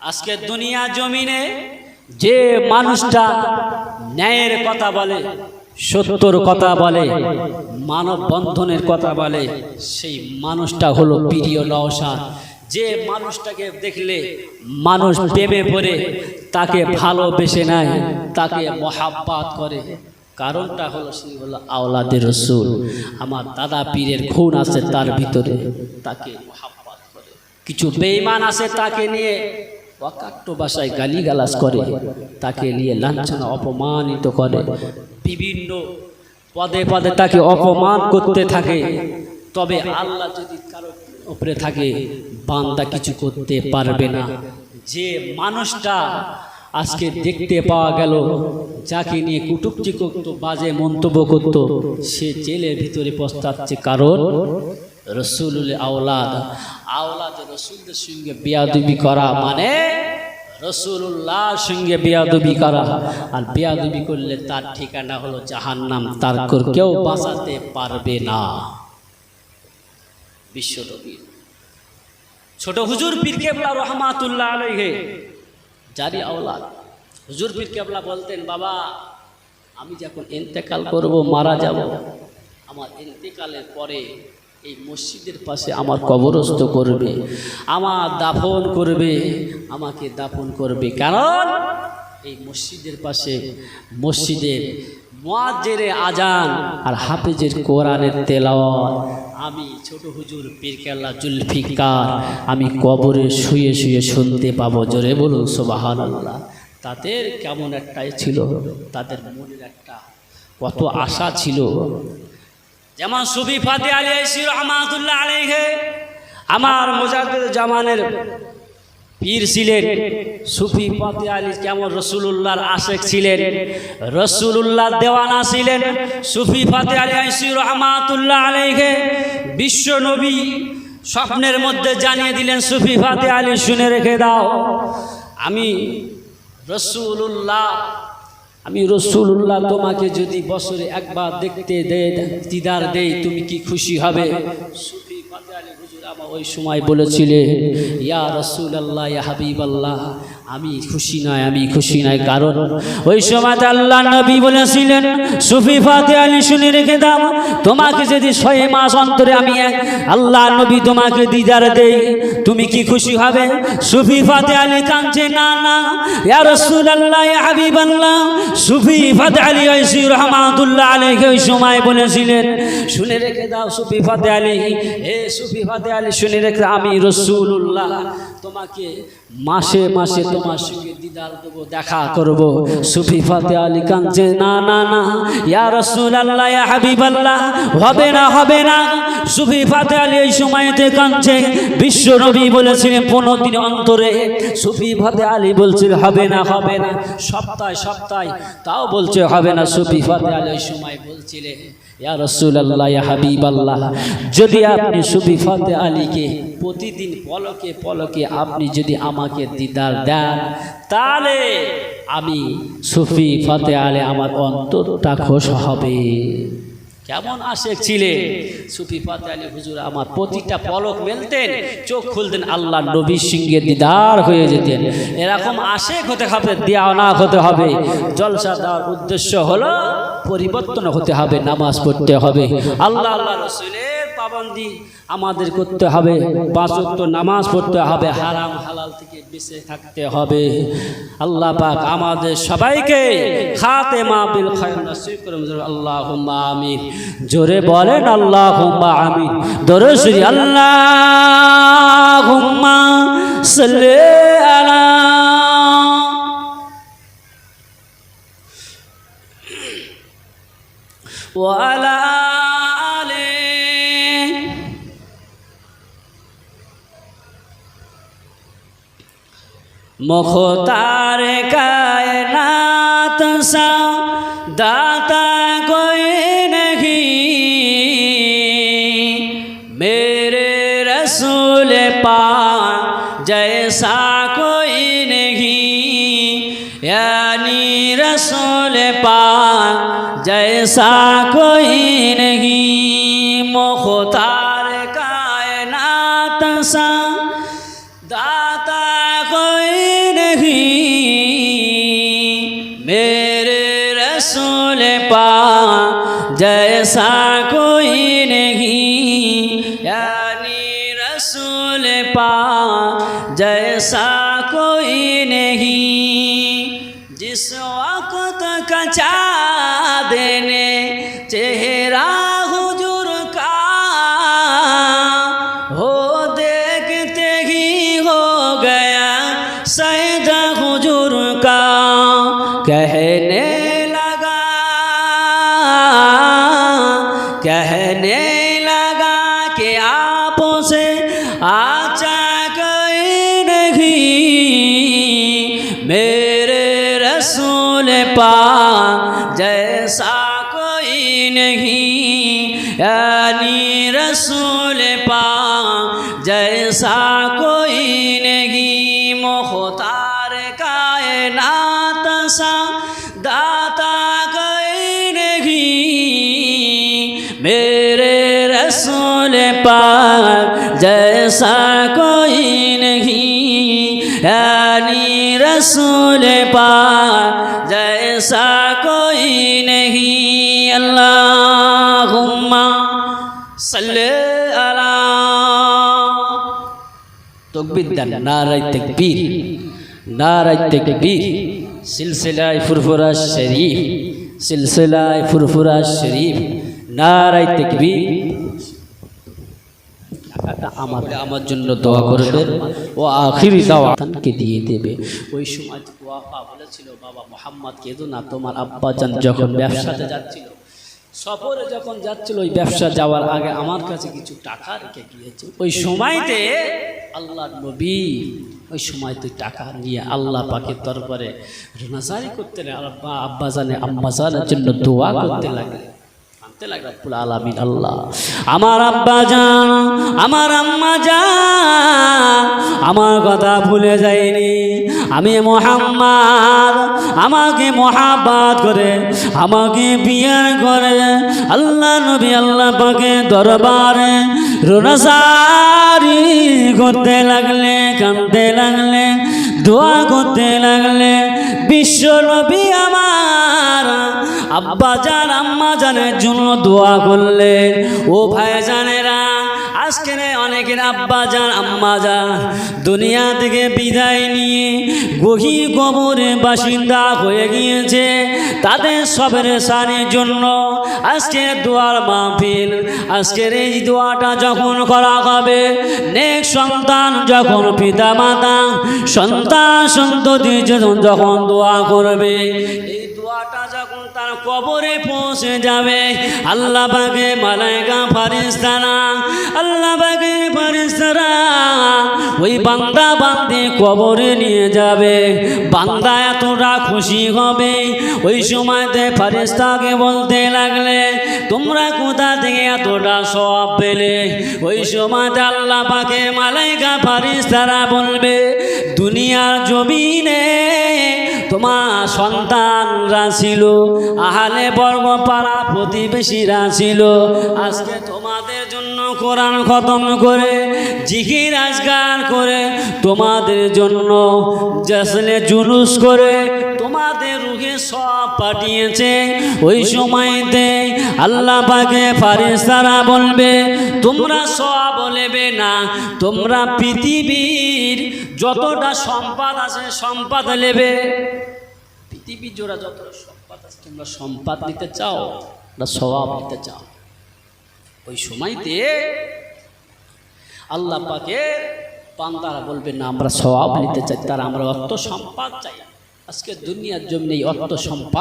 আজকে দুনিয়া জমিনে যে মানুষটা ন্যায়ের কথা বলে, সত্যর কথা বলে, মানব বন্ধনের কথা বলে, সেই মানুষটা হলো প্রিয় নওশাদ। যে মানুষটাকে দেখলে মানুষ প্রেমে পড়ে তাকে ভালোবেসে নেয়, তাকে মহাব্বত করে, কারণটা হলো সে হলো আওলাদে রসুল। আমার দাদা পীরের খুন আছে তার ভিতরে, তাকে মহাব্বত করে। কিছু বেঈমান আছে তাকে নিয়ে অকাট্য ভাষায় গালিগালাজ করে, তাকে নিয়ে লাঞ্ছনা অপমানিত করে, বিভিন্ন পদে পদে তাকে অপমান করতে থাকে। তবে আল্লাহ যদি কারো উপরে থাকে, বান্দা কিছু করতে পারবে না। যে মানুষটা আজকে দেখতে পাওয়া গেল যাকে নিয়ে কটূক্তি করতো, বাজে মন্তব্য করতো, সে জেলের ভিতরে পস্তাচ্ছে। কারণ রসুলুল আওলাদ, আওলাদ রসুলদের সঙ্গে বেয়াদবি করা মানে রসুলুল্লাহর সঙ্গে বেয়াদবি করা। আর বেয়াদবি করলে তার ঠিকানা হলো জাহান্নাম, তার কেউ বাঁচাতে পারবে না। বিশ্বনবী ছোট হুজুর পীর কেবলা রহমাতুল্লাহ আলাইহি জারি আওলাদ, হুজুর পীর কেবলা বলতেন, বাবা আমি যখন ইন্তেকাল করব, মারা যাব, আমার ইন্তেকালের পরে এই মসজিদের পাশে আমার কবরস্থ করবে, আমার দাফন করবে, আমাকে দাফন করবে। কারণ এই মসজিদের পাশে মসজিদের মুয়াজ্জিনের আজান আর হাফেজের কোরআনের তেলাওয়াত আমি ছোট হুজুর পীর কেবলা জুলফিকার আমি কবরে শুয়ে শুয়ে শুনতে পাবো। জোরে বলুন সুবহানাল্লাহ। তাদের কেমন একটাই ছিল, তাদের মনের একটা কত আশা ছিল। যেমন সুফি ফাতে আলী আইসি রহমাতুল্লাহ আলাইহি আমার মুজাদ্দিদ জামানের পীর ছিলেন। সুফি ফাতে আলী কেমন রসুলুল্লাহর আশেক ছিলেন, রসুলুল্লাহর দেওয়ানা ছিলেন। সুফি ফাতে আলী আইসি রহমাতুল্লাহ আলাইহি বিশ্ব নবী স্বপ্নের মধ্যে জানিয়ে দিলেন, সুফি ফাতে আলী শুনে রেখে দাও, আমি রসুলুল্লাহ তোমাকে যদি বছরে একবার দেখতে দিদার দেই, তুমি কি খুশি হবে? সুফি ফাতে আলী হুজুর আমার ওই সময় বলেছিলেন, ইয়া রাসূলুল্লাহ ইয়া হাবিবাল্লাহ, আমি খুশি নয়, আমি খুশি নয়। কারণ ওই সময় আল্লাহ নবী বলেছিলেন, সুফি ফাতে আলী শুনে রেখে দাও, তোমাকে যদি 6 মাস অন্তরে আমি আল্লাহ নবী তোমাকে দিদার দেই, তুমি কি খুশি হবে? সুফি ফাতে আলী কাঁদছে, না না ইয়া রাসূলুল্লাহ ইয়া হাবিবাল্লাহ। সুফি ফাতে আলী আইসি রহমাতুল্লাহ আলাইহি ওই সময় বলেছিলেন, শুনে রেখে দাও সুফি ফাতে আলী, হে সুফি ফাতে আলী শুনে রেখে, আমি রাসূলুল্লাহ তোমাকে মাসে মাসে তোমার সঙ্গে দিদার দেবো, দেখা করব। সুফি ফাতে আলী কাঁদছে, না না না ইয়া রাসূলুল্লাহ ইয়া হাবিবাল্লাহ, হবে না হবে না। সুফি ফাতে আলী এই সময়তে কাঁদছে। বিশ্ব নবী বলেছিলেন 15 দিন অন্তরে, সুফি ফাতে আলী বলছিল হবে না হবে না, সপ্তাহে সপ্তাহে, তাও বলছে হবে না। সুফি ফাতে আলী ওই সময় বলছিলেন, ইয়া রাসূলুল্লাহ ইয়া হাবিবাল্লাহ, যদি আপনি সুফি ফাতে আলীকে প্রতিদিন পলকে পলকে আপনি যদি আমাকে দিদার দেন, তাহলে আমি সুফি ফাতে আলী আমার অন্তরটা খুশ হবে। কেমন আশেক ছিলেন সুফি ফাতে আলী হুজুর, আমার প্রতিটা পলক মেলতেন, চোখ খুলতেন, আল্লাহ নবীর সঙ্গে দিদার হয়ে যেতেন। এরকম আশেক হতে হবে, দেওয়ানা হতে হবে। জলসা দেওয়ার উদ্দেশ্য হলো পরিবর্তন হতে হবে, নামাজ পড়তে হবে, আল্লাহ আল্লাহ রসুলের পাবন্দি আমাদের করতে হবে, 5 ওয়াক্ত নামাজ পড়তে হবে, হারাম হালাল থেকে বেঁচে থাকতে হবে। আল্লাহ পাক আমাদের সবাইকে খাতেমা বিল খায়র নসিব করুন, আল্লাহুম্মা আমিন। জোরে বলেন আল্লাহুম্মা আমিন। দরুদ শরীফ আল্লাহুম্মা সাল্লি আলা ওয়া আলা আলি मुख्तार कायनात सा दाता कोई नहीं, मेरे रसूल पाक जैसा कोई नहीं, यानी रसूल पाक जैसा कोई नहीं। मुख्तार कायनात सा दाता कोई जैसा कोई नहीं यानी रसूल पाक जैसा कोई नहीं जिस वक्त का चाँद ने चेहरा हुजूर का हो देखते ही हो गया सजदा हुजूर का कहने लगा कि आपों से आचा कोई नहीं मेरे रसूल पाक जैसा कोई नहीं यानी रसूल पाक जैसा कोई नहीं मुख्तार कायनात सा दाता कोई नहीं मेरे रसूल पाक जैसा कोई नहीं यानी रसूल पाक जैसा कोई नहीं अल्लाहुम्मा सल्ले अला तकबीर देन नारे तकबीर सिलसिलाए फुरफुरा शरीफ सिलसिलाए फुरफुरा शरीफ नारे तकबीर আমার জন্য দোয়া করবেন ও আখিরি দাওয়াতকে দিয়ে দেবে ওই সময় ওয়াফা বলেছিল বাবা মোহাম্মদ কেঁদো না তোমার আব্বাজান যখন ব্যবসাতে যাচ্ছিল সফরে যখন যাচ্ছিল ওই ব্যবসা যাওয়ার আগে আমার কাছে কিছু টাকা রেখে গিয়েছে ওই সময়তে আল্লাহর নবী ওই সময়তে টাকা নিয়ে আল্লাহ পাকের দরবারে নাজারি করতে আব্বাজানে আম্মাজানের জন্য দোয়া করতে লাগলেন রব্বুল আলামিন আল্লাহ আমার আব্বা জান আমার আম্মা জান আমার কথা ভুলে যায়নি আমি মুহাম্মদ আমাকে মহাব্বত করে আমাকে বিয়ে করে আল্লাহ নবী আল্লাহ পাকের দরবারে রোনাজারি করতে লাগলে কাঁদতে লাগলে দোয়া করতে লাগলে বিশ্ব নবী আমার আব্বা জান আম্মা জানের জন্য দোয়া করলেন ও ভাইজানেরা আজকে অনেকের আব্বা জান আম্মা জান দুনিয়া থেকে বিদায় নিয়ে গভীর কবরে বাসিন্দা হয়ে গিয়েছে তাদের সবের সানের জন্য আজকের দোয়ার মাহফিল আজকের এই দোয়াটা যখন করা হবে নেক সন্তান যখন পিতা মাতা সন্তান সন্ততি যখন দোয়া করবে এই দোয়াটা যখন তার কবরে পৌঁছে যাবে আল্লাহ পাকে মালায়েকা ফেরেশতারা আল্লাহ পাকে ফেরেশতারা ওই বান্দা বান্দি কবরে নিয়ে যাবে বান্দা এতটা খুশি হবে ওই সময়তে ফেরেশতাকে বলতে লাগলে তোমরা কোথা থেকে এতটা সওয়াব পেলে ওই সময়তে আল্লাহ পাকে মালায়েকা ফেরেশতারা বলবে দুনিয়ার জমিনে তোমার সন্তানরা ছিল আহলে বর্গ পাড়া প্রতিবেশীরা ছিল আজকে তোমাদের জন্য কোরআন খতম করে জিকির আজকার করে তোমাদের জন্য জশ্নে জুলুস করে তোমাদের রুহে সব পাঠিয়েছে ওই সময়তে আল্লাহ পাকে ফেরেশতারা বলবে তোমরা সব নেবে না তোমরা পৃথিবীর যতটা সম্পদ আছে সম্পদ নেবে পৃথিবীর জোড়া যত সম্পদ আছে তোমরা সম্পদ নিতে চাও না সওয়াব নিতে চাও ওই সময়তে আল্লাহ পাকে বান্দারা বলবে না আমরা সওয়াব নিতে চাই তার আমরা অর্থ সম্পদ চাই আজকে দুনিয়ার জন্য এই অর্থ সম্পদ